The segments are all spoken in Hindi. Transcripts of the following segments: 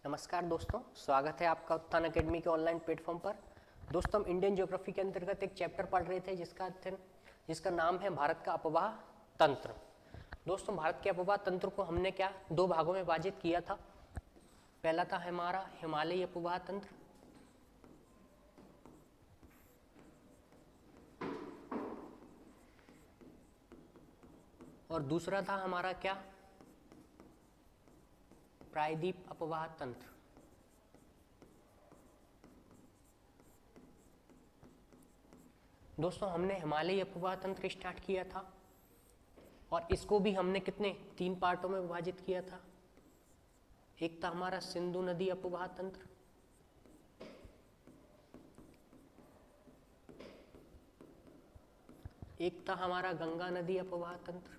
नमस्कार दोस्तों, स्वागत है आपका उत्थान अकेडमी के ऑनलाइन प्लेटफॉर्म पर। दोस्तों, हम इंडियन ज्योग्राफी के अंतर्गत एक चैप्टर पढ़ रहे थे जिसका नाम है भारत का अपवाह तंत्र। दोस्तों, भारत के अपवाह तंत्र को हमने दो भागों में विभाजित किया था। पहला था हमारा हिमालयी अपवाह तंत्र, और दूसरा था हमारा प्रायद्वीप अपवाह तंत्र। दोस्तों, हमने हिमालयी अपवाह तंत्र स्टार्ट किया था और इसको भी हमने तीन पार्टों में विभाजित किया था। एक था हमारा सिंधु नदी अपवाह तंत्र, एक था हमारा गंगा नदी अपवाह तंत्र,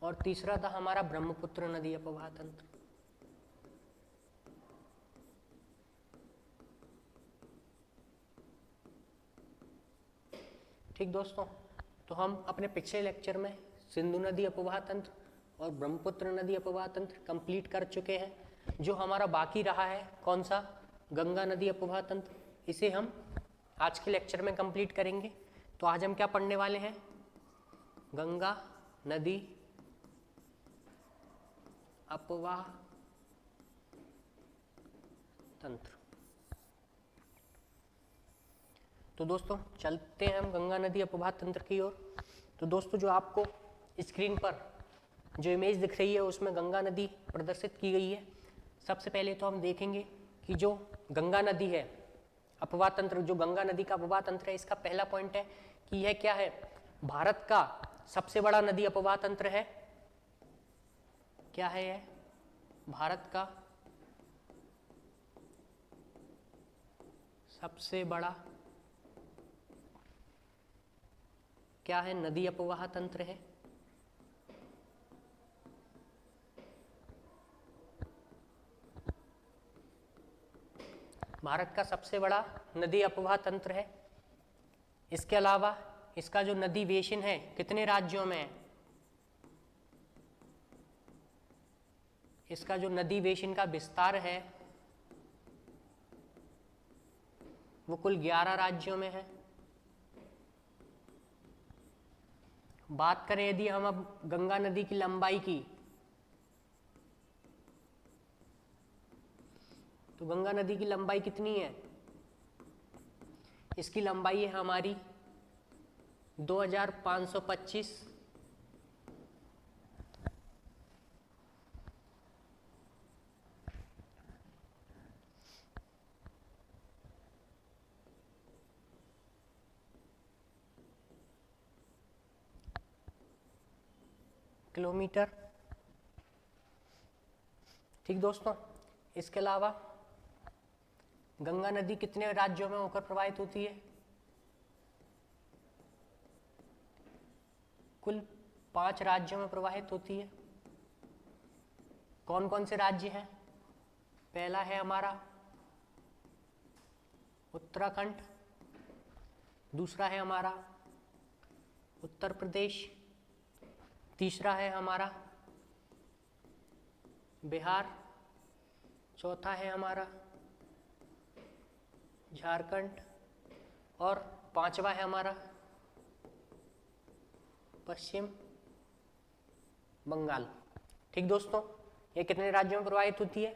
और तीसरा था हमारा ब्रह्मपुत्र नदी अपवाह तंत्र। ठीक दोस्तों, तो हम अपने पिछले लेक्चर में सिंधु नदी अपवाह तंत्र और ब्रह्मपुत्र नदी अपवाह तंत्र कंप्लीट कर चुके हैं। जो हमारा बाकी रहा है कौन सा, गंगा नदी अपवाह तंत्र, इसे हम आज के लेक्चर में कंप्लीट करेंगे। तो आज हम क्या पढ़ने वाले हैं, गंगा नदी अपवाह तंत्र। तो दोस्तों, चलते हैं हम गंगा नदी अपवाह तंत्र की ओर। तो दोस्तों, जो आपको स्क्रीन पर जो इमेज दिख रही है उसमें गंगा नदी प्रदर्शित की गई है। सबसे पहले तो हम देखेंगे कि जो गंगा नदी है अपवाह तंत्र, जो गंगा नदी का अपवाह तंत्र है, इसका पहला पॉइंट है कि यह क्या है, भारत का सबसे बड़ा नदी अपवाह तंत्र है। क्या है यह, भारत का सबसे बड़ा क्या है, नदी अपवाह तंत्र है। भारत का सबसे बड़ा नदी अपवाह तंत्र है। इसके अलावा इसका जो नदी बेसिन है कितने राज्यों में है, इसका जो नदी बेसिन का विस्तार है वो कुल 11 राज्यों में है। बात करें यदि हम अब गंगा नदी की लंबाई की, तो गंगा नदी की लंबाई कितनी है, इसकी लंबाई है हमारी 2525 किलोमीटर। ठीक दोस्तों, इसके अलावा गंगा नदी कितने राज्यों में होकर प्रवाहित होती है, कुल 5 राज्यों में प्रवाहित होती है। कौन कौन से राज्य हैं, पहला है हमारा उत्तराखंड, दूसरा है हमारा उत्तर प्रदेश, तीसरा है हमारा बिहार, चौथा है हमारा झारखंड, और पांचवा है हमारा पश्चिम बंगाल। ठीक दोस्तों, ये कितने राज्यों में प्रवाहित होती है,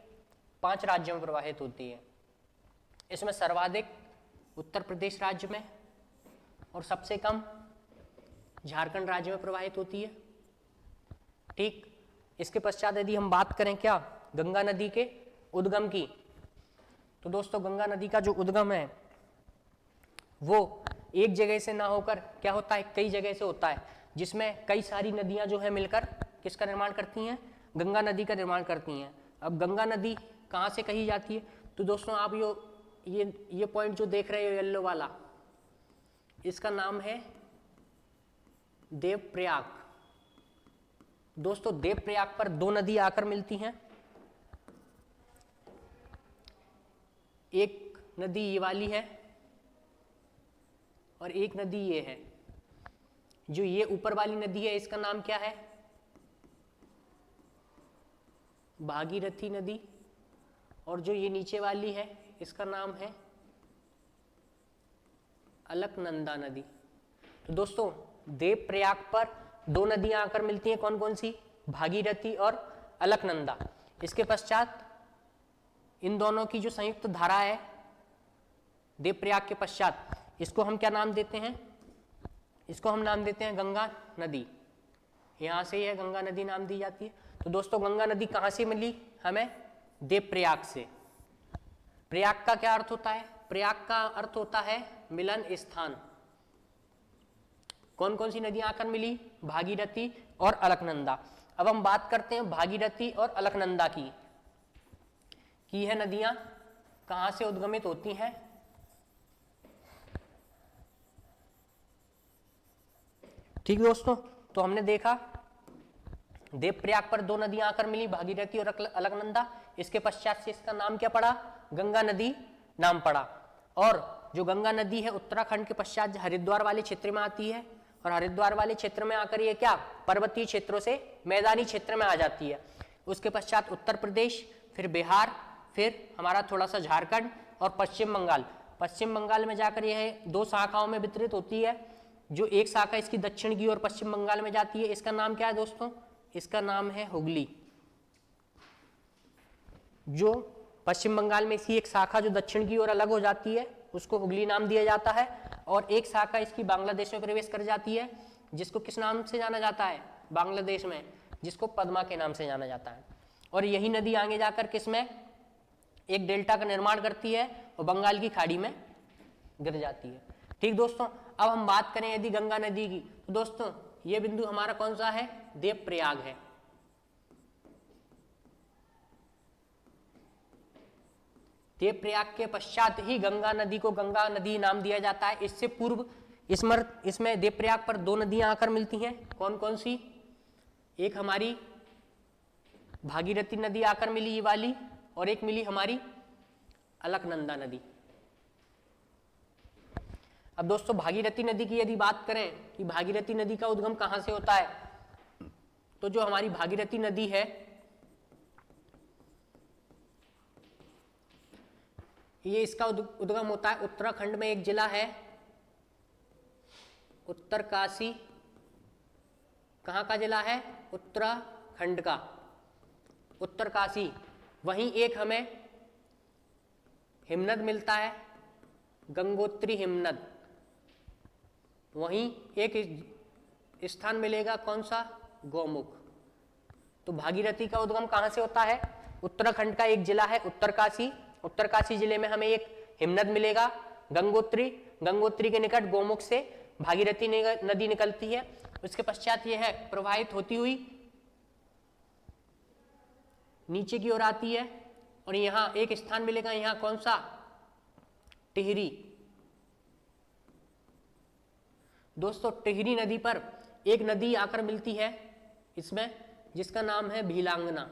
5 राज्यों में प्रवाहित होती है। इसमें सर्वाधिक उत्तर प्रदेश राज्य में और सबसे कम झारखंड राज्य में प्रवाहित होती है। ठीक, इसके पश्चात यदि हम बात करें गंगा नदी के उद्गम की, तो दोस्तों गंगा नदी का जो उद्गम है वो एक जगह से ना होकर क्या होता है, कई जगह से होता है, जिसमें कई सारी नदियां जो है मिलकर किसका निर्माण करती हैं, गंगा नदी का निर्माण करती हैं। अब गंगा नदी कहाँ से कही जाती है, तो दोस्तों आप ये पॉइंट जो देख रहे हो येलो वाला, इसका नाम है देवप्रयाग। दोस्तों, देवप्रयाग पर 2 नदी आकर मिलती हैं। एक नदी ये वाली है और एक नदी ये है। जो ये ऊपर वाली नदी है इसका नाम क्या है, भागीरथी नदी, और जो ये नीचे वाली है इसका नाम है अलकनंदा नदी। तो दोस्तों देवप्रयाग पर दो नदियां आकर मिलती हैं, कौन कौन सी? भागीरथी और अलकनंदा। इसके पश्चात इन दोनों की जो संयुक्त धारा है देवप्रयाग के पश्चात, इसको हम क्या नाम देते हैं? इसको हम नाम देते हैं गंगा नदी। यहां से यह गंगा नदी नाम दी जाती है। तो दोस्तों गंगा नदी कहां से मिली हमें? देवप्रयाग से। प्रयाग का क्या अर्थ होता है? प्रयाग का अर्थ होता है मिलन स्थान। कौन कौन सी नदियां आकर मिली? भागीरथी और अलकनंदा। अब हम बात करते हैं भागीरथी और अलकनंदा की यह नदियां कहां से उद्गमित होती हैं। ठीक दोस्तों, तो हमने देखा देवप्रयाग पर दो नदियां आकर मिली, भागीरथी और अलकनंदा। इसके पश्चात से इसका नाम क्या पड़ा? गंगा नदी नाम पड़ा। और जो गंगा नदी है उत्तराखंड के पश्चात हरिद्वार वाले क्षेत्र में आती है, और हरिद्वार वाले क्षेत्र में आकर ये क्या पर्वतीय क्षेत्रों से मैदानी क्षेत्र में आ जाती है। उसके पश्चात उत्तर प्रदेश, फिर बिहार, फिर हमारा थोड़ा सा झारखंड और पश्चिम बंगाल। पश्चिम बंगाल में जाकर यह दो शाखाओं में वितरित होती है। जो एक शाखा इसकी दक्षिण की ओर पश्चिम बंगाल में जाती है, इसका नाम क्या है दोस्तों? इसका नाम है हुगली। जो पश्चिम बंगाल में इसकी एक शाखा जो दक्षिण की ओर अलग हो जाती है उसको हुगली नाम दिया जाता है, और एक शाखा इसकी बांग्लादेश में प्रवेश कर जाती है जिसको किस नाम से जाना जाता है? बांग्लादेश में, जिसको पद्मा के नाम से जाना जाता है। और यही नदी आगे जाकर किसमें एक डेल्टा का निर्माण करती है और बंगाल की खाड़ी में गिर जाती है। ठीक दोस्तों, अब हम बात करें यदि गंगा नदी की, तो दोस्तों ये बिंदु हमारा कौन सा है? देवप्रयाग है। देवप्रयाग के पश्चात ही गंगा नदी को गंगा नदी नाम दिया जाता है। इससे पूर्व इसमें देवप्रयाग पर दो नदियां आकर मिलती हैं, कौन कौन सी? एक हमारी भागीरथी नदी आकर मिली ये वाली, और एक मिली हमारी अलकनंदा नदी। अब दोस्तों भागीरथी नदी की यदि बात करें कि भागीरथी नदी का उद्गम कहां से होता है, तो जो हमारी भागीरथी नदी है ये इसका उद्गम होता है उत्तराखंड में। एक जिला है उत्तरकाशी। कहां का जिला है? उत्तराखंड का उत्तरकाशी। वहीं एक हमें हिमनद मिलता है, गंगोत्री हिमनद। वहीं एक स्थान मिलेगा, कौन सा? गौमुख। तो भागीरथी का उद्गम कहां से होता है? उत्तराखंड का एक जिला है उत्तरकाशी। उत्तरकाशी जिले में हमें एक हिमनद मिलेगा गंगोत्री। गंगोत्री के निकट गौमुख से भागीरथी नदी निकलती है। उसके पश्चात यह है प्रवाहित होती हुई नीचे की ओर आती है, और यहां एक स्थान मिलेगा, यहां कौन सा? टिहरी। दोस्तों टिहरी नदी पर एक नदी आकर मिलती है इसमें, जिसका नाम है भीलांगना।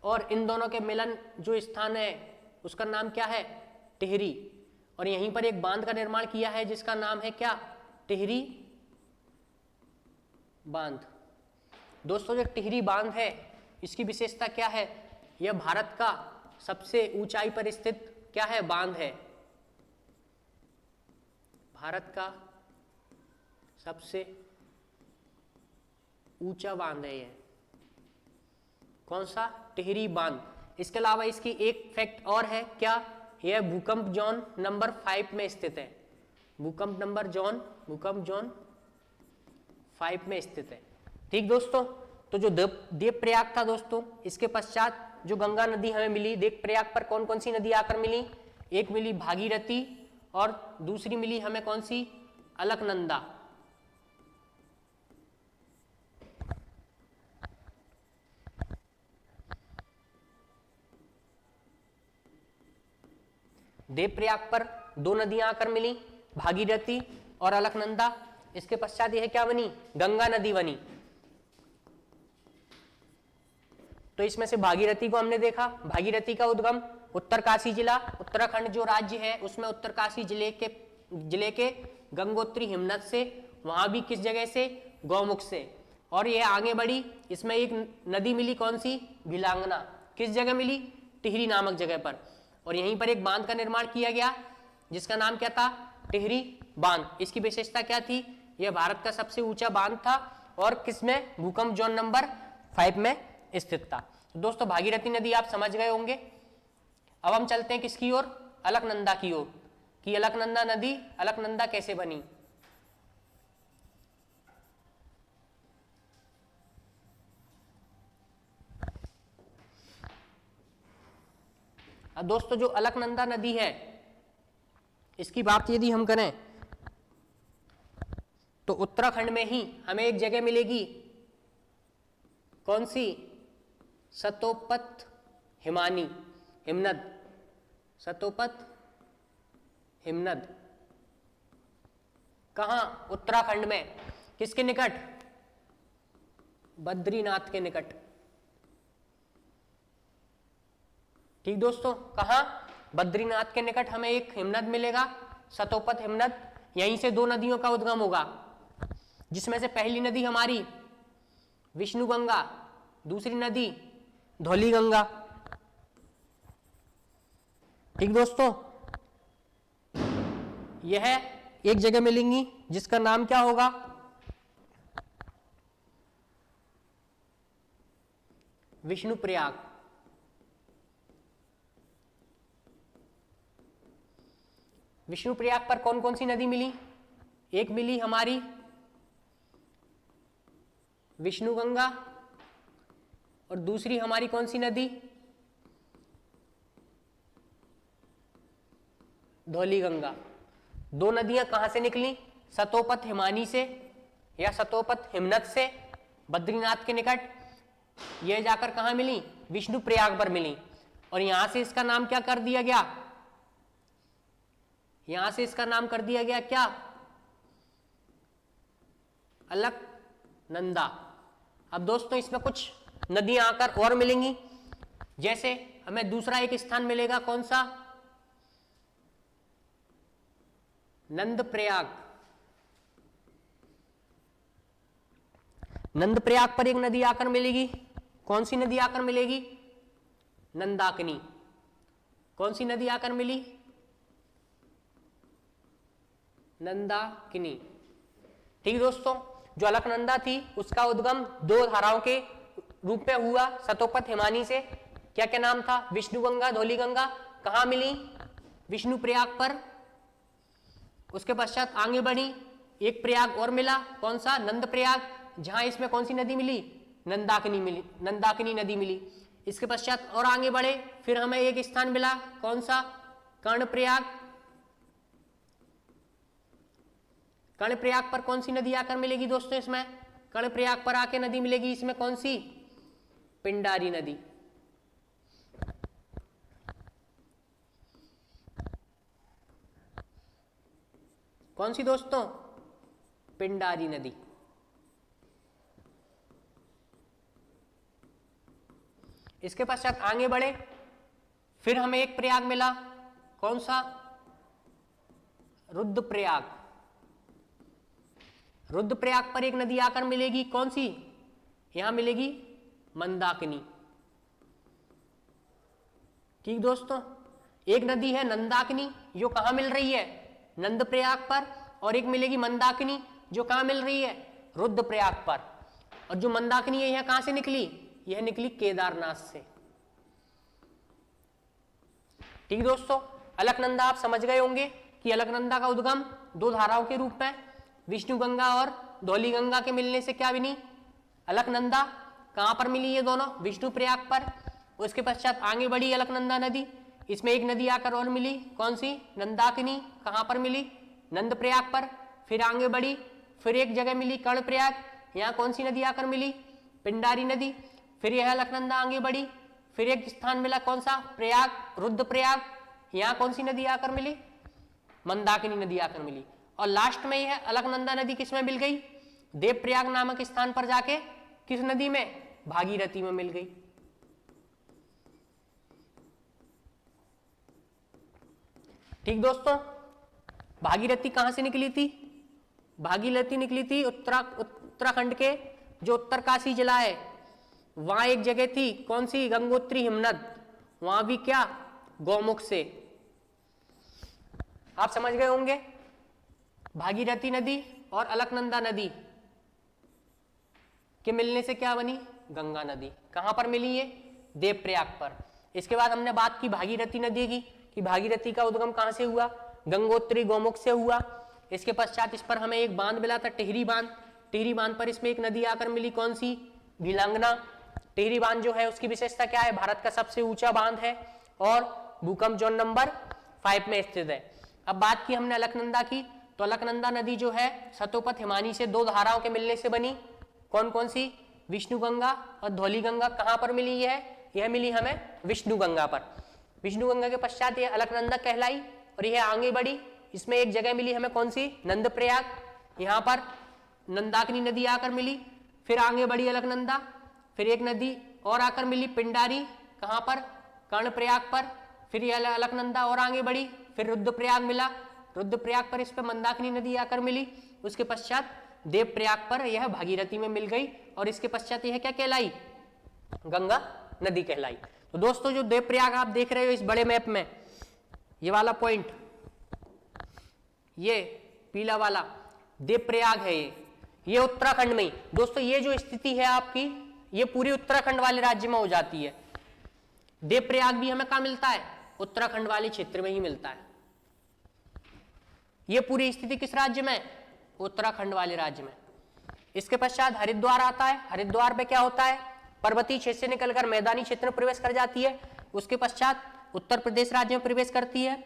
और इन दोनों के मिलन जो स्थान है उसका नाम क्या है? टिहरी। और यहीं पर एक बांध का निर्माण किया है जिसका नाम है क्या? टिहरी बांध। दोस्तों जो टिहरी बांध है इसकी विशेषता क्या है? यह भारत का सबसे ऊंचाई पर स्थित क्या है? बांध है। भारत का सबसे ऊंचा बांध है यह। कौन सा? टिहरी बांध। इसके अलावा इसकी एक फैक्ट और है, क्या? यह भूकंप जोन नंबर 5 में स्थित है। भूकंप जोन 5 में स्थित है। ठीक दोस्तों, तो जो देवप्रयाग था दोस्तों, इसके पश्चात जो गंगा नदी हमें मिली, देवप्रयाग पर कौन कौन सी नदी आकर मिली? एक मिली भागीरथी और दूसरी मिली हमें कौन सी? अलकनंदा। देवप्रयाग पर दो नदियां आकर मिली, भागीरथी और अलकनंदा। इसके पश्चात यह क्या बनी? गंगा नदी बनी। तो इसमें से भागीरथी को हमने देखा। भागीरथी का उद्गम उत्तरकाशी जिला, उत्तराखंड जो राज्य है उसमें उत्तरकाशी जिले के गंगोत्री हिमनद से, वहां भी किस जगह से? गौमुख से। और ये आगे बढ़ी, इसमें एक नदी मिली, कौन सी? भिलांगना। किस जगह मिली? टिहरी नामक जगह पर। और यहीं पर एक बांध का निर्माण किया गया जिसका नाम क्या था? टिहरी बांध। इसकी विशेषता क्या थी? यह भारत का सबसे ऊंचा बांध था और किसमें? भूकंप जोन नंबर 5 में स्थित था। तो दोस्तों भागीरथी नदी आप समझ गए होंगे। अब हम चलते हैं किसकी ओर? अलकनंदा की ओर, कि अलकनंदा नदी, अलकनंदा कैसे बनी। अब दोस्तों जो अलकनंदा नदी है इसकी बात यदि हम करें तो उत्तराखंड में ही हमें एक जगह मिलेगी, कौन सी? सतोपत हिमानी, हिमनद, सतोपत हिमनद। कहां? उत्तराखंड में। किसके निकट? बद्रीनाथ के निकट। ठीक दोस्तों, कहां? बद्रीनाथ के निकट हमें एक हिमनद मिलेगा, सतोपत हिमनद। यहीं से दो नदियों का उद्गम होगा, जिसमें से पहली नदी हमारी विष्णु गंगा, दूसरी नदी धौली गंगा। ठीक दोस्तों, यह एक जगह मिलेंगी जिसका नाम क्या होगा? विष्णु प्रयाग। विष्णु प्रयाग पर कौन कौन सी नदी मिली? एक मिली हमारी विष्णु गंगा और दूसरी हमारी कौन सी नदी? धौली गंगा। दो नदियां कहां से निकली? सतोपत हिमानी से या सतोपत हिमनद से, बद्रीनाथ के निकट। यह जाकर कहां मिली? विष्णु प्रयाग पर मिली। और यहां से इसका नाम क्या कर दिया गया? यहां से इसका नाम कर दिया गया क्या? अलकनंदा। अब दोस्तों इसमें कुछ नदियां आकर और मिलेंगी, जैसे हमें दूसरा एक स्थान मिलेगा, कौन सा? नंदप्रयाग। नंदप्रयाग पर एक नदी आकर मिलेगी, कौन सी नदी आकर मिलेगी? नंदाकिनी। कौन सी नदी आकर मिली? नंदाकिनी। ठीक दोस्तों, जो अलकनंदा थी उसका उद्गम दो धाराओं के रूप में हुआ, सतोपत हिमानी से। क्या क्या नाम था? विष्णु गंगा, धौली गंगा। कहां मिली? विष्णु प्रयाग पर। उसके पश्चात आगे बढ़ी, एक प्रयाग और मिला, कौन सा? नंद प्रयाग, जहां इसमें कौन सी नदी मिली? नंदाकिनी मिली, नंदाकिनी नदी मिली। इसके पश्चात और आगे बढ़े, फिर हमें एक स्थान मिला, कौन सा? कर्णप्रयाग। कर्णप्रयाग पर कौन सी नदी आकर मिलेगी दोस्तों? इसमें कर्णप्रयाग पर आके नदी मिलेगी, इसमें कौन सी? पिंडारी नदी। कौन सी दोस्तों? पिंडारी नदी। इसके पश्चात आगे बढ़े, फिर हमें एक प्रयाग मिला, कौन सा? रुद्रप्रयाग। रुद्रप्रयाग पर एक नदी आकर मिलेगी, कौन सी? यहां मिलेगी मंदाकिनी। ठीक दोस्तों, एक नदी है नंदाकिनी जो कहां मिल रही है? नंदप्रयाग पर, और एक मिलेगी मंदाकिनी जो कहां मिल रही है? रुद्रप्रयाग पर। और जो मंदाकिनी है यह कहां से निकली? यह निकली केदारनाथ से। ठीक दोस्तों, अलकनंदा आप समझ गए होंगे कि अलकनंदा का उद्गम दो धाराओं के रूप में, विष्णु गंगा और धौली गंगा के मिलने से क्या बनी? अलकनंदा। कहां पर मिली ये दोनों? विष्णु प्रयाग पर। उसके पश्चात आगे बढ़ी अलकनंदा नदी, इसमें एक नदी आकर और मिली, कौन सी? नंदाकिनी। कहां पर मिली? नंद प्रयाग पर। फिर आगे बढ़ी, फिर एक जगह मिली कर्णप्रयाग, यहां कौन सी नदी आकर मिली? पिंडारी नदी। फिर यह अलकनंदा आगे बढ़ी, फिर एक स्थान मिला, कौन सा? प्रयाग, रुद्रप्रयाग। यहां कौन सी नदी आकर मिली? मंदाकिनी नदी आकर मिली। और लास्ट में यह अलकनंदा नदी किसमें मिल गई? देवप्रयाग नामक स्थान पर जाके किस नदी में? भागीरथी में मिल गई। ठीक दोस्तों, भागीरथी कहां से निकली थी? भागीरथी निकली थी उत्तराखंड के जो उत्तरकाशी जिला है वहां एक जगह थी कौन सी, गंगोत्री हिमनद, वहां भी क्या, गौमुख से। आप समझ गए होंगे। भागीरथी नदी और अलकनंदा नदी के मिलने से क्या बनी, गंगा नदी। कहां पर मिली ये, देवप्रयाग पर। इसके बाद हमने बात की भागीरथी नदी की कि भागीरथी का उद्गम कहां से हुआ, गंगोत्री गौमुख से हुआ। इसके पश्चात इस पर हमें एक बांध मिला था, टिहरी बांध। टिहरी बांध पर इसमें एक नदी आकर मिली, कौन सी, भिलांगना। टिहरी बांध जो है उसकी विशेषता क्या है, भारत का सबसे ऊंचा बांध है और भूकंप जोन नंबर 5 में स्थित है। अब बात की हमने अलकनंदा की, तो अलकनंदा नदी जो है सतोपथ हिमानी से दो धाराओं के मिलने से बनी, कौन कौन सी, विष्णु गंगा और धौली गंगा। कहां पर मिली यह मिली हमें विष्णु गंगा पर। विष्णु गंगा के पश्चात यह अलकनंदा कहलाई और यह आगे बढ़ी। इसमें एक जगह मिली हमें कौन सी, नंदप्रयाग, यहाँ पर नंदाकिनी नदी आकर मिली। फिर आगे बढ़ी अलकनंदा, फिर एक नदी और आकर मिली पिंडारी, कहाँ पर, कर्णप्रयाग पर। फिर यह अलकनंदा और आगे बढ़ी, फिर रुद्रप्रयाग मिला, रुद्रप्रयाग पर इस पर मंदाकिनी नदी आकर मिली। उसके पश्चात देवप्रयाग पर यह भागीरथी में मिल गई और इसके पश्चात यह क्या कहलाई, गंगा नदी कहलाई। तो दोस्तों जो देवप्रयाग आप देख रहे हो इस बड़े मैप में, ये वाला पॉइंट, ये पीला वाला देवप्रयाग है, ये उत्तराखंड में ही। दोस्तों ये जो स्थिति है आपकी, ये पूरी उत्तराखंड वाले राज्य में हो जाती है। देवप्रयाग भी हमें कहाँ मिलता है, उत्तराखंड वाले क्षेत्र में ही मिलता है। ये पूरी स्थिति किस राज्य में, उत्तराखंड वाले राज्य में। इसके पश्चात हरिद्वार आता है। हरिद्वार पे क्या होता है, पर्वतीय क्षेत्र से निकलकर मैदानी क्षेत्र में प्रवेश कर जाती है। उसके पश्चात उत्तर प्रदेश राज्य में प्रवेश करती है,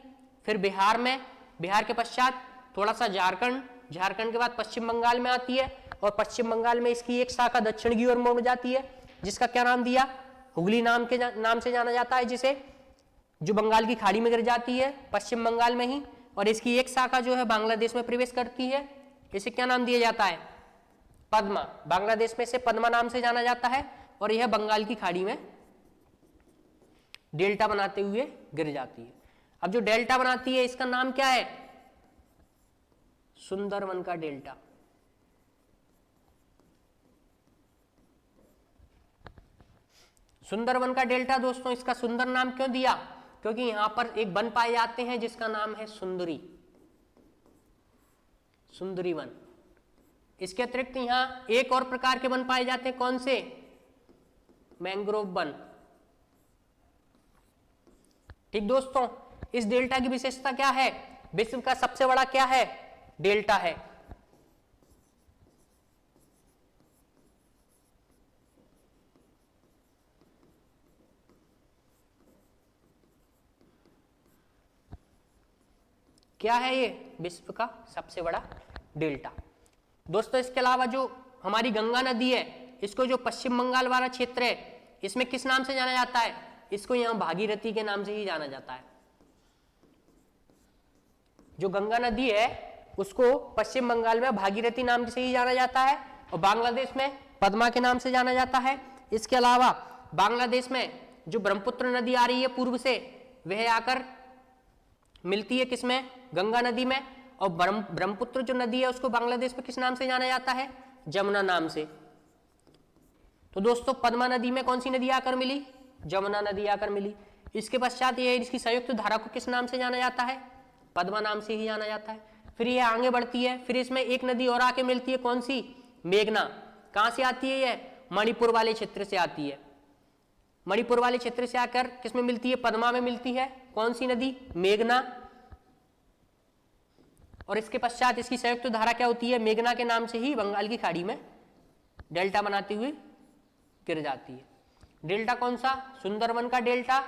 फिर बिहार में, बिहार के पश्चात थोड़ा सा झारखंड, झारखंड के बाद पश्चिम बंगाल में आती है और पश्चिम बंगाल में इसकी एक शाखा दक्षिण की ओर मुड़ जाती है, जिसका क्या नाम दिया, हुगली नाम से जाना जाता है, जिसे जो बंगाल की खाड़ी में गिर जाती है पश्चिम बंगाल में ही। और इसकी एक शाखा जो है बांग्लादेश में प्रवेश करती है, इसे क्या नाम दिया जाता है, पद्मा। बांग्लादेश में इसे पद्मा नाम से जाना जाता है और यह बंगाल की खाड़ी में डेल्टा बनाते हुए गिर जाती है। अब जो डेल्टा बनाती है इसका नाम क्या है, सुंदरवन का डेल्टा। सुंदरवन का डेल्टा दोस्तों इसका सुंदर नाम क्यों दिया, क्योंकि यहां पर एक वन पाए जाते हैं जिसका नाम है सुंदरी, सुंदरी वन। इसके अतिरिक्त यहां एक और प्रकार के वन पाए जाते हैं, कौन से, मैंग्रोव वन। ठीक दोस्तों, इस डेल्टा की विशेषता क्या है, विश्व का सबसे बड़ा क्या है, डेल्टा है। क्या है ये, विश्व का सबसे बड़ा डेल्टा। दोस्तों इसके अलावा जो हमारी गंगा नदी है, इसको जो पश्चिम बंगाल वाला क्षेत्र है इसमें किस नाम से जाना जाता है, इसको यहां भागीरथी के नाम से ही जाना जाता है। जो गंगा नदी है उसको पश्चिम बंगाल में भागीरथी नाम से ही जाना जाता है और बांग्लादेश में पद्मा के नाम से जाना जाता है। इसके अलावा बांग्लादेश में जो ब्रह्मपुत्र नदी आ रही है पूर्व से, वह आकर मिलती है किसमें, गंगा नदी में। और ब्रह्मपुत्र जो नदी है उसको बांग्लादेश में किस नाम से जाना जाता है, जमुना नाम से। तो दोस्तों पद्मा नदी में कौन सी नदी आकर मिली, जमुना नदी आकर मिली। इसके पश्चात ये इसकी संयुक्त धारा को किस नाम से जाना जाता है, पद्मा नाम से ही जाना जाता है। फिर ये आगे बढ़ती है, फिर इसमें एक नदी और आके मिलती है, कौन सी, मेघना। कहां से आती है ये, मणिपुर वाले क्षेत्र से आती है। मणिपुर वाले क्षेत्र से आकर किसमें मिलती है, पद्मा में मिलती है, कौन सी नदी, मेघना। और इसके पश्चात इसकी संयुक्त धारा क्या होती है, मेघना के नाम से ही बंगाल की खाड़ी में डेल्टा बनाती हुई गिर जाती है। डेल्टा कौन सा, सुंदरवन का डेल्टा।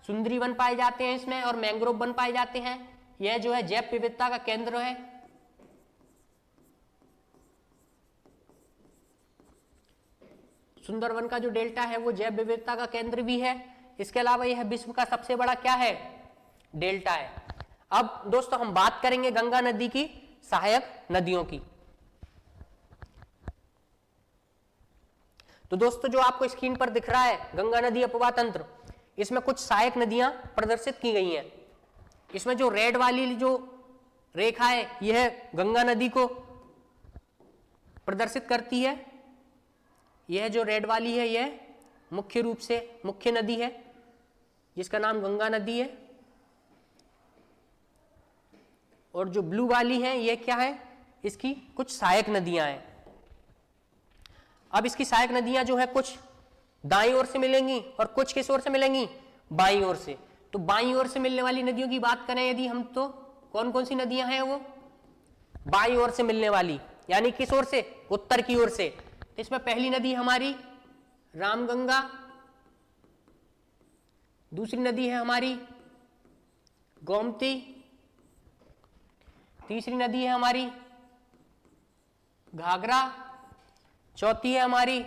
सुंदरी वन पाए जाते हैं इसमें और मैंग्रोव वन पाए जाते हैं। यह जो है जैव विविधता का केंद्र है। सुंदरवन का जो डेल्टा है वो जैव विविधता का केंद्र भी है। इसके अलावा यह विश्व का सबसे बड़ा क्या है, डेल्टा है। अब दोस्तों हम बात करेंगे गंगा नदी की सहायक नदियों की। तो दोस्तों जो आपको स्क्रीन पर दिख रहा है गंगा नदी अपवाह तंत्र, इसमें कुछ सहायक नदियां प्रदर्शित की गई हैं। इसमें जो रेड वाली जो रेखा है यह गंगा नदी को प्रदर्शित करती है। यह जो रेड वाली है यह मुख्य रूप से मुख्य नदी है जिसका नाम गंगा नदी है, और जो ब्लू वाली है यह क्या है, इसकी कुछ सहायक नदियां हैं। अब इसकी सहायक नदियां जो है कुछ दाईं ओर से मिलेंगी और कुछ किस ओर से मिलेंगी, बाईं ओर से। तो बाईं ओर से मिलने वाली नदियों की बात करें यदि हम, तो कौन कौन सी नदियां हैं वो बाईं ओर से मिलने वाली, यानी किस ओर से, उत्तर की ओर से। तो इसमें पहली नदी हमारी रामगंगा, दूसरी नदी है हमारी गोमती, तीसरी नदी है हमारी घाघरा, चौथी है हमारी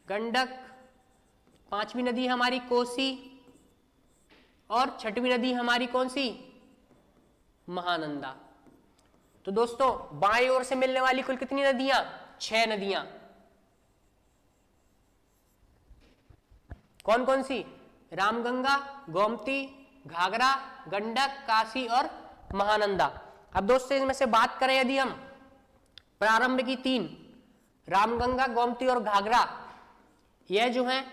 गंडक, पांचवी नदी है हमारी कोसी, और छठवीं नदी हमारी कौन सी, महानंदा। तो दोस्तों बाईं ओर से मिलने वाली कुल कितनी नदियां, 6 नदियां। कौन कौन सी, रामगंगा, गोमती, घाघरा, गंडक, काशी और महानंदा। अब दोस्तों इसमें से बात करें यदि हम प्रारंभ की 3, रामगंगा, गोमती और घाघरा, यह जो है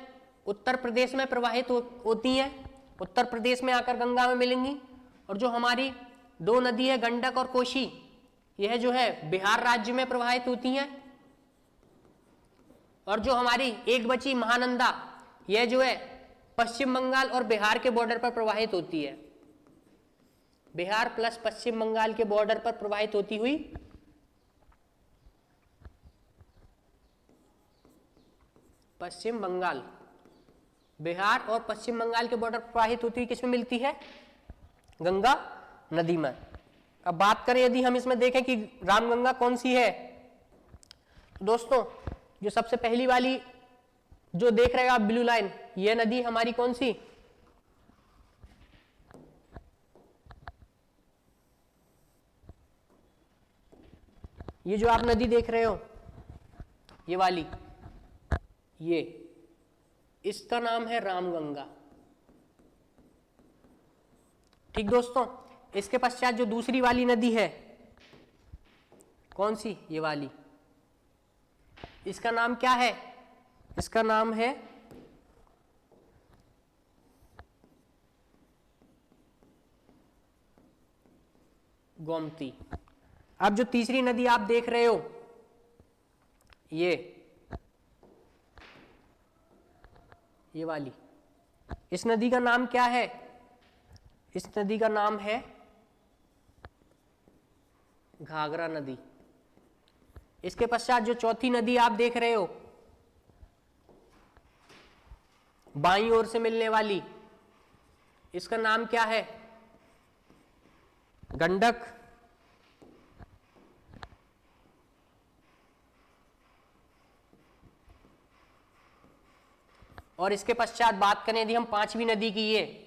उत्तर प्रदेश में प्रवाहित होती हैं, उत्तर प्रदेश में आकर गंगा में मिलेंगी। और जो हमारी 2 नदी है गंडक और कोशी, यह जो है बिहार राज्य में प्रवाहित होती हैं। और जो हमारी एक बची महानंदा, यह जो है पश्चिम बंगाल और बिहार के बॉर्डर पर प्रवाहित होती है, बिहार प्लस पश्चिम बंगाल के बॉर्डर पर प्रवाहित होती हुई पश्चिम बंगाल, बिहार और पश्चिम बंगाल के बॉर्डर पर प्रवाहित होती हुई किसमें मिलती है, गंगा नदी में। अब बात करें यदि हम इसमें देखें कि रामगंगा कौन सी है, दोस्तों जो सबसे पहली वाली जो देख रहे हो आप ब्लू लाइन, यह नदी हमारी कौन सी, ये जो आप नदी देख रहे हो ये वाली, ये इसका नाम है रामगंगा। ठीक दोस्तों, इसके पश्चात जो दूसरी वाली नदी है कौन सी, ये वाली, इसका नाम क्या है, इसका नाम है गोमती। अब जो तीसरी नदी आप देख रहे हो ये वाली, इस नदी का नाम क्या है, इस नदी का नाम है घाघरा नदी। इसके पश्चात जो चौथी नदी आप देख रहे हो बाईं ओर से मिलने वाली, इसका नाम क्या है, गंडक। और इसके पश्चात बात करें यदि हम पांचवी नदी की, ये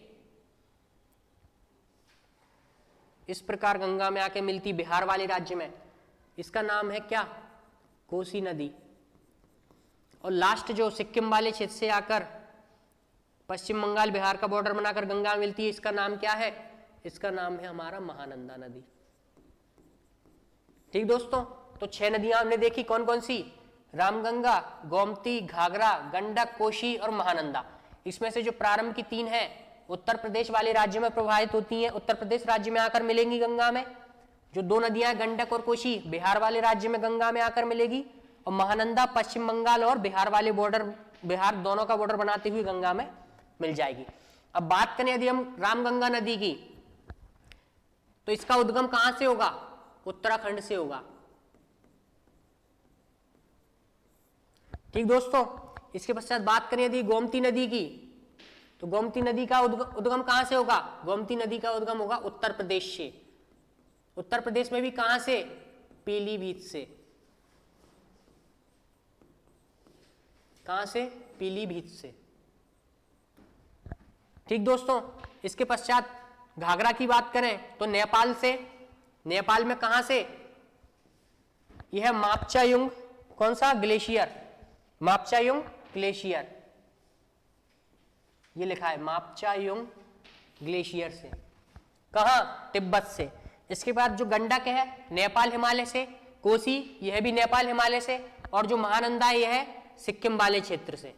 इस प्रकार गंगा में आके मिलती बिहार वाले राज्य में, इसका नाम है क्या, कोसी नदी। और लास्ट जो सिक्किम वाले क्षेत्र से आकर पश्चिम बंगाल बिहार का बॉर्डर बनाकर गंगा मिलती है, इसका नाम क्या है, इसका नाम है हमारा महानंदा नदी। ठीक दोस्तों, तो 6 नदियां हमने देखी, कौन कौन सी, रामगंगा, गोमती, घाघरा, गंडक, कोशी और महानंदा। इसमें से जो प्रारंभ की 3 है उत्तर प्रदेश वाले राज्य में प्रवाहित होती हैं, उत्तर प्रदेश राज्य में आकर मिलेंगी गंगा में। जो 2 नदियां गंडक और कोशी बिहार वाले राज्य में गंगा में आकर मिलेगी, और महानंदा पश्चिम बंगाल और बिहार वाले बॉर्डर, बिहार दोनों का बॉर्डर बनाते हुए गंगा में मिल जाएगी। अब बात करें यदि हम रामगंगा नदी की, तो इसका उद्गम कहां से होगा, उत्तराखंड से होगा। ठीक दोस्तों, इसके पश्चात बात करें यदि गोमती नदी की, तो गोमती नदी का उद्गम कहां से होगा, गोमती नदी का उद्गम होगा उत्तर प्रदेश से। उत्तर प्रदेश में भी कहां से, पीलीभीत से। कहां से, पीलीभीत से। ठीक दोस्तों, इसके पश्चात घाघरा की बात करें तो नेपाल से, नेपाल में कहां से, यह मापचायुंग, कौन सा, ग्लेशियर, मापचायुंग ग्लेशियर, ये लिखा है मापचायुंग ग्लेशियर से। कहां, तिब्बत से। इसके बाद जो गंडक है नेपाल हिमालय से, कोसी यह भी नेपाल हिमालय से, और जो महानंदा यह है सिक्किम वाले क्षेत्र से।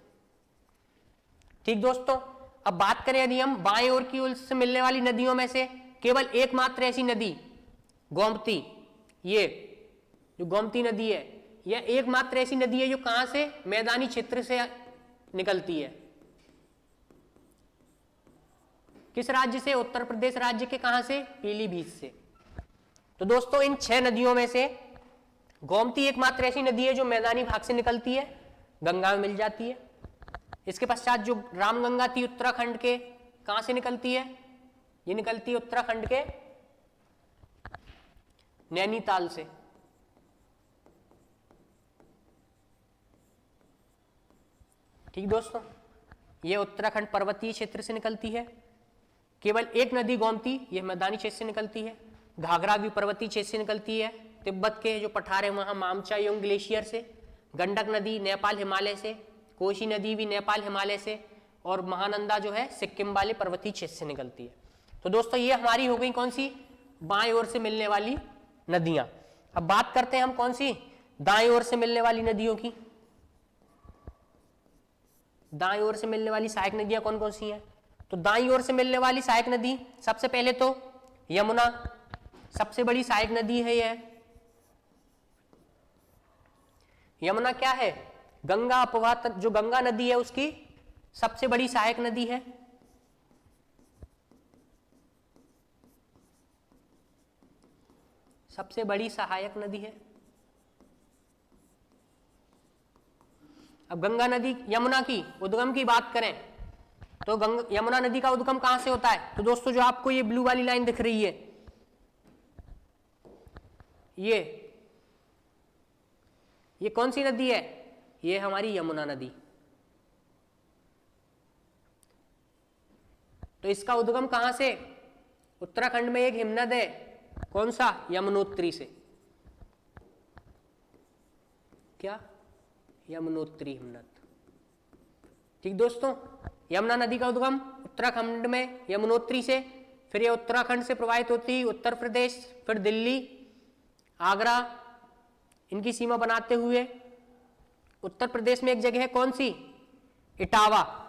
ठीक दोस्तों, अब बात करें यदि हम बाएं ओर की ओर से मिलने वाली नदियों में से केवल एकमात्र ऐसी नदी गोमती, ये जो गोमती नदी है यह एकमात्र ऐसी नदी है जो कहां से, मैदानी क्षेत्र से निकलती है। किस राज्य से? उत्तर प्रदेश राज्य के। कहां से? पीलीभीत से। तो दोस्तों इन 6 नदियों में से गोमती एकमात्र ऐसी नदी है जो मैदानी भाग से निकलती है, गंगा में मिल जाती है। इसके पश्चात जो रामगंगा थी उत्तराखंड के, कहां से निकलती है? ये निकलती है उत्तराखंड के नैनीताल से। ठीक दोस्तों, ये उत्तराखंड पर्वतीय क्षेत्र से निकलती है। केवल एक नदी गोमती, यह मैदानी क्षेत्र से निकलती है। घाघरा भी पर्वतीय क्षेत्र से निकलती है, तिब्बत के जो पठार है वहां मामचायोंग ग्लेशियर से। गंडक नदी नेपाल हिमालय से, कोसी नदी भी नेपाल हिमालय से, और महानंदा जो है सिक्किम वाले पर्वतीय क्षेत्र से निकलती है। तो दोस्तों ये हमारी हो गई कौन सी? बाएं ओर से मिलने वाली नदियां। अब बात करते हैं हम कौन सी? दाएं ओर से मिलने वाली नदियों की। दाएं ओर से मिलने वाली सहायक नदियां कौन कौन सी हैं? तो दाईं ओर से मिलने वाली सहायक नदी सबसे पहले तो यमुना, सबसे बड़ी सहायक नदी है यह। यमुना क्या है? गंगा अपवाह, जो गंगा नदी है उसकी सबसे बड़ी सहायक नदी है। सबसे बड़ी सहायक नदी है। अब गंगा नदी, यमुना की उद्गम की बात करें तो यमुना नदी का उद्गम कहां से होता है? तो दोस्तों जो आपको ये ब्लू वाली लाइन दिख रही है, ये कौन सी नदी है? ये हमारी यमुना नदी। तो इसका उद्गम कहां से? उत्तराखंड में एक हिमनद है, कौन सा? यमुनोत्री से। क्या? यमुनोत्री हिमनद। ठीक दोस्तों, यमुना नदी का उद्गम उत्तराखंड में यमुनोत्री से, फिर यह उत्तराखंड से प्रवाहित होती है उत्तर प्रदेश, फिर दिल्ली, आगरा, इनकी सीमा बनाते हुए उत्तर प्रदेश में एक जगह है कौन सी? इटावा।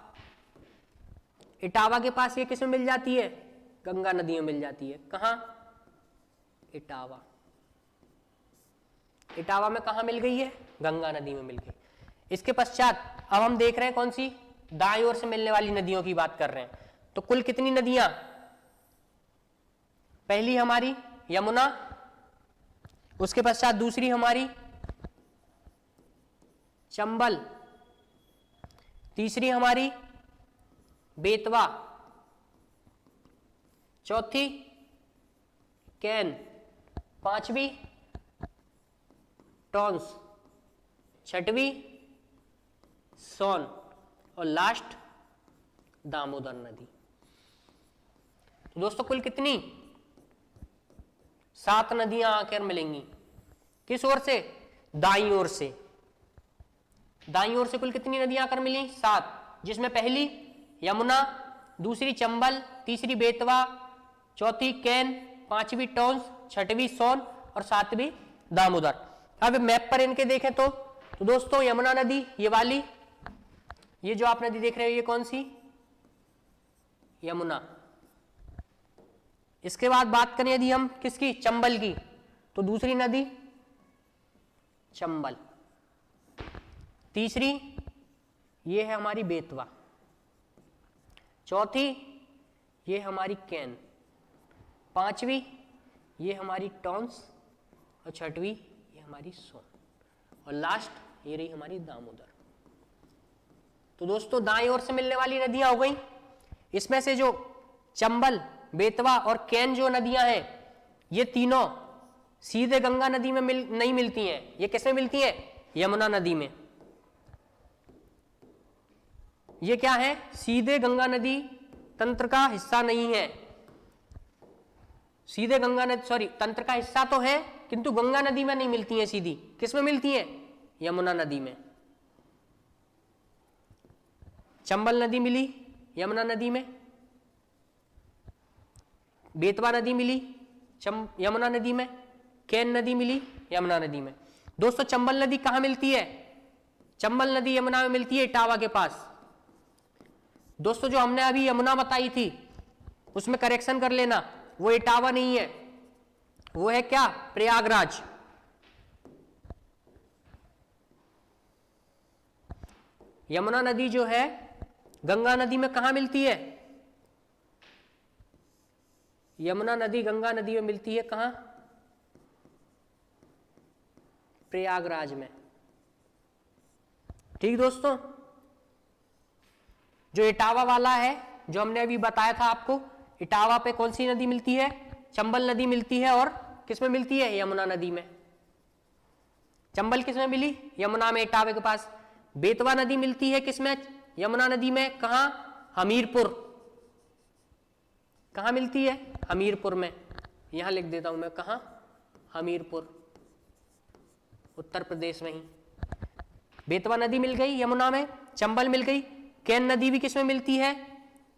इटावा के पास ये किसमें मिल जाती है? गंगा नदी में मिल जाती है। कहां? इटावा। इटावा में कहां मिल गई है? गंगा नदी में मिल गई। इसके पश्चात अब हम देख रहे हैं कौन सी? दाईं ओर से मिलने वाली नदियों की बात कर रहे हैं। तो कुल कितनी नदियां? पहली हमारी यमुना, उसके पश्चात दूसरी हमारी चंबल, तीसरी हमारी बेतवा, चौथी कैन, पांचवी टॉन्स, छठवीं सोन, और लास्ट दामोदर नदी। तो दोस्तों कुल कितनी? 7 नदियां आकर मिलेंगी। किस ओर से? दाईं ओर से। दाईं ओर से कुल कितनी नदियां आकर मिली? 7, जिसमें पहली यमुना, दूसरी चंबल, तीसरी बेतवा, चौथी कैन, पांचवी टॉन्स, छठवीं सोन और सातवीं दामोदर। अब मैप पर इनके देखें तो दोस्तों यमुना नदी ये वाली, ये जो आप नदी देख रहे हो ये कौन सी? यमुना। इसके बाद बात करें यदि हम किसकी? चंबल की, तो दूसरी नदी चंबल, तीसरी ये है हमारी बेतवा, चौथी ये हमारी कैन, पांचवी ये हमारी टॉन्स और छठवीं ये हमारी सोन, और लास्ट ये रही हमारी दामोदर। तो दोस्तों दाईं ओर से मिलने वाली नदियां हो गई। इसमें से जो चंबल, बेतवा और कैन जो नदियां हैं ये तीनों सीधे गंगा नदी में नहीं मिलती हैं। ये किसमें मिलती हैं? यमुना नदी में। ये क्या है? सीधे गंगा नदी तंत्र का हिस्सा नहीं है। सीधे गंगा नदी, सॉरी, तंत्र का हिस्सा तो है किंतु गंगा नदी में नहीं मिलती हैं सीधी। किसमें मिलती हैं? यमुना नदी में। चंबल नदी मिली यमुना नदी में, बेतवा नदी मिली यमुना नदी में, केन नदी मिली यमुना नदी में। दोस्तों चंबल नदी कहाँ मिलती है? चंबल नदी यमुना में मिलती है इटावा के पास। दोस्तों जो हमने अभी यमुना बताई थी उसमें करेक्शन कर लेना, वो इटावा नहीं है, वो है क्या? प्रयागराज। यमुना नदी जो है गंगा नदी में कहां मिलती है? यमुना नदी गंगा नदी में मिलती है कहां? प्रयागराज में। ठीक दोस्तों, जो इटावा वाला है जो हमने अभी बताया था आपको, इटावा पे कौन सी नदी मिलती है? चंबल नदी मिलती है। और किसमें मिलती है? यमुना नदी में। चंबल किसमें मिली? यमुना में, इटावे के पास। बेतवा नदी मिलती है किसमें? यमुना नदी में। कहां? हमीरपुर। कहां मिलती है? हमीरपुर में। यहां लिख देता हूं मैं, कहां? हमीरपुर, उत्तर प्रदेश में ही। बेतवा नदी मिल गई यमुना में, चंबल मिल गई। केन नदी भी किसमें मिलती है?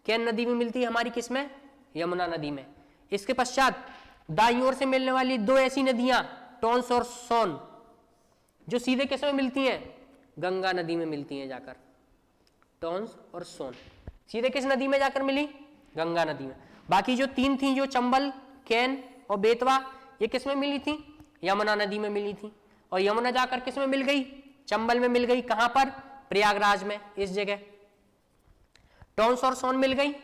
केन नदी भी मिलती है हमारी किसमें? यमुना नदी में। इसके पश्चात दाईं ओर से मिलने वाली दो ऐसी नदियां, टोंस और सोन, जो सीधे किसमें मिलती हैं? गंगा नदी में मिलती हैं जाकर। टोंस और सोन सीधे किस नदी में जाकर मिली? गंगा नदी में। बाकी जो तीन थी, जो चंबल, केन और बेतवा, ये किसमें मिली थी? यमुना नदी में मिली थी। और यमुना जाकर किसमें मिल गई? चंबल में मिल गई। कहां पर? प्रयागराज में, इस जगह। टोंस और सोन मिल गई।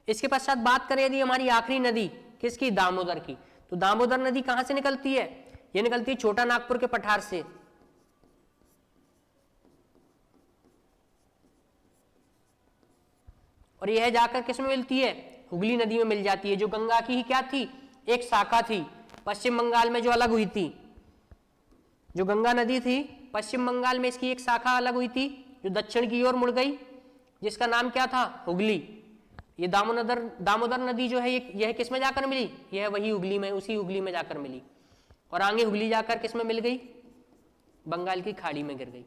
इसके पश्चात बात करें यदि हमारी आखिरी नदी किसकी? दामोदर की, तो दामोदर नदी कहां से निकलती है? ये निकलती है छोटा नागपुर के पठार से। और यह जाकर किसमें मिलती है? हुगली नदी में मिल जाती है, जो गंगा की ही क्या थी? एक शाखा थी, पश्चिम बंगाल में जो अलग हुई थी। जो गंगा नदी थी पश्चिम बंगाल में, इसकी एक शाखा अलग हुई थी जो दक्षिण की ओर मुड़ गई, जिसका नाम क्या था? हुगली। ये दामोदर नदी जो है यह किसमें जाकर मिली? यह वही हुगली में, उसी हुगली में जाकर मिली। और आगे हुगली जाकर किसमें मिल गई? बंगाल की खाड़ी में गिर गई।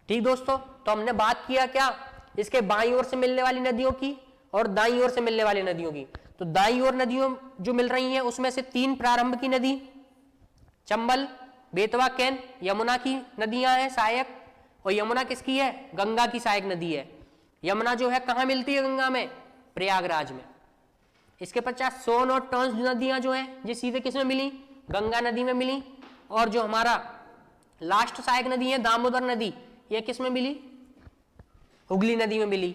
ठीक दोस्तों, तो हमने बात किया क्या? इसके बाईं ओर से मिलने वाली नदियों की और दाईं ओर से मिलने वाली नदियों की। तो दाईं ओर नदियों जो मिल रही हैं उसमें से तीन प्रारंभ की नदी, चंबल, बेतवा, केन, यमुना की नदियां हैं सहायक। और यमुना किसकी है? गंगा की सहायक नदी है। यमुना जो है कहां मिलती है गंगा में? प्रयागराज में। इसके पश्चात सोन और टोंस नदियां जो हैं ये सीधे किसमें मिली? गंगा नदी में मिली। और जो हमारा लास्ट सहायक नदी है दामोदर नदी, ये किसमें मिली? हुगली नदी में मिली।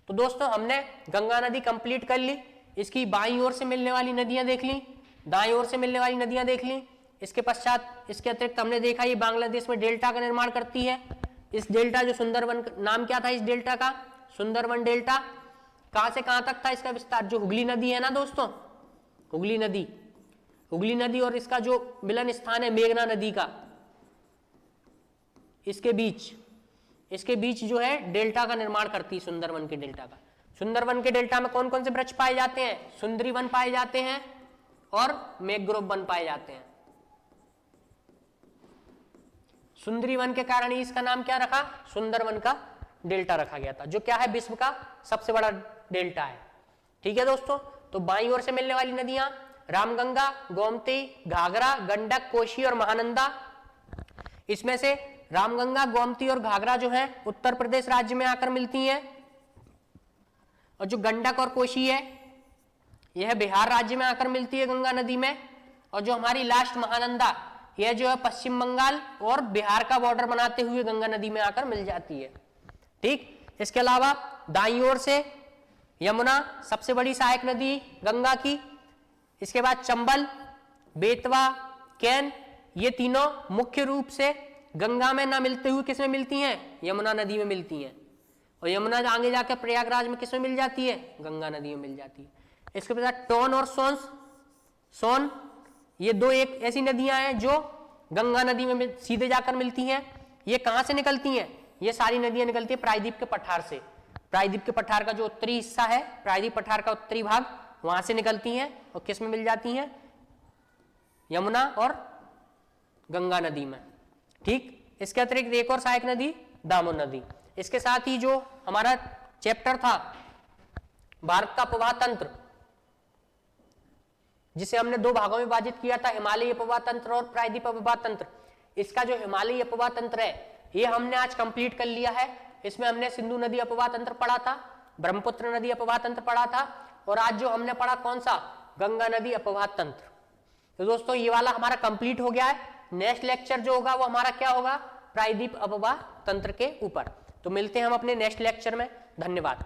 तो दोस्तों हमने गंगा नदी कंप्लीट कर ली। इसकी बाईं ओर से मिलने वाली नदियां देख ली, दाईं ओर से मिलने वाली नदियां देख ली। इसके पश्चात इसके अतिरिक्त हमने देखा ये बांग्लादेश में डेल्टा का निर्माण करती है। इस डेल्टा जो सुंदरवन, नाम क्या था इस डेल्टा का? सुंदरवन डेल्टा। कहां से कहां तक था इसका विस्तार? जो हुगली नदी है ना दोस्तों, हुगली नदी और इसका जो मिलन स्थान है मेघना नदी का, इसके बीच जो है डेल्टा का निर्माण करती है, सुंदरवन के डेल्टा का। सुंदरवन के डेल्टा में कौन कौन से वृक्ष पाए जाते हैं? सुंदरी वन पाए जाते हैं और मैंग्रोव वन पाए जाते हैं। सुंदरी वन के कारण ही इसका नाम क्या रखा? सुंदरवन का डेल्टा रखा गया था, जो क्या है? विश्व का सबसे बड़ा डेल्टा है। ठीक है दोस्तों, तो बाईं ओर से मिलने वाली नदियां रामगंगा, गोमती, घाघरा, गंडक, कोशी और महानंदा। इसमें से रामगंगा, गोमती और घाघरा जो है उत्तर प्रदेश राज्य में आकर मिलती हैं। और जो गंडक और कोशी है यह बिहार राज्य में आकर मिलती है गंगा नदी में। और जो हमारी लास्ट महानंदा, यह जो है पश्चिम बंगाल और बिहार का बॉर्डर बनाते हुए गंगा नदी में आकर मिल जाती है। ठीक, इसके अलावा दाईं ओर से यमुना सबसे बड़ी सहायक नदी गंगा की। इसके बाद चंबल, बेतवा, केन, ये तीनों मुख्य रूप से गंगा में ना मिलते हुए किसमें मिलती हैं? यमुना नदी में मिलती हैं। और यमुना आगे जाकर प्रयागराज में किसमें मिल जाती है? गंगा नदी में मिल जाती है। इसके बाद टोन और सोन, ये दो एक ऐसी नदियां हैं जो गंगा नदी में सीधे जाकर मिलती हैं। ये कहां से निकलती हैं? ये सारी नदियां निकलती है प्रायद्वीप के पठार से। प्रायद्वीप के पठार का जो उत्तरी हिस्सा है, प्रायद्वीप पठार का उत्तरी भाग, वहां से निकलती हैं और किस में मिल जाती हैं? यमुना और गंगा नदी में। ठीक, इसके अतिरिक्त एक और सहायक नदी दामोदर नदी। इसके साथ ही जो हमारा चैप्टर था भारत का प्रवाह तंत्र, जिसे हमने दो भागों में विभाजित किया था, हिमालयी अपवाह तंत्र और प्रायद्वीप अपवाह तंत्र। इसका जो हिमालयी अपवाह तंत्र है ये हमने आज कंप्लीट कर लिया है। इसमें हमने सिंधु नदी अपवाह तंत्र पढ़ा था, ब्रह्मपुत्र नदी अपवाह तंत्र पढ़ा था, और आज जो हमने पढ़ा कौन सा, गंगा नदी अपवाह तंत्र। तो दोस्तों ये वाला हमारा कंप्लीट हो गया है। नेक्स्ट लेक्चर जो होगा वो हमारा क्या होगा, प्रायद्वीप अपवाह तंत्र के ऊपर। तो मिलते हैं हम अपने नेक्स्ट लेक्चर में। धन्यवाद।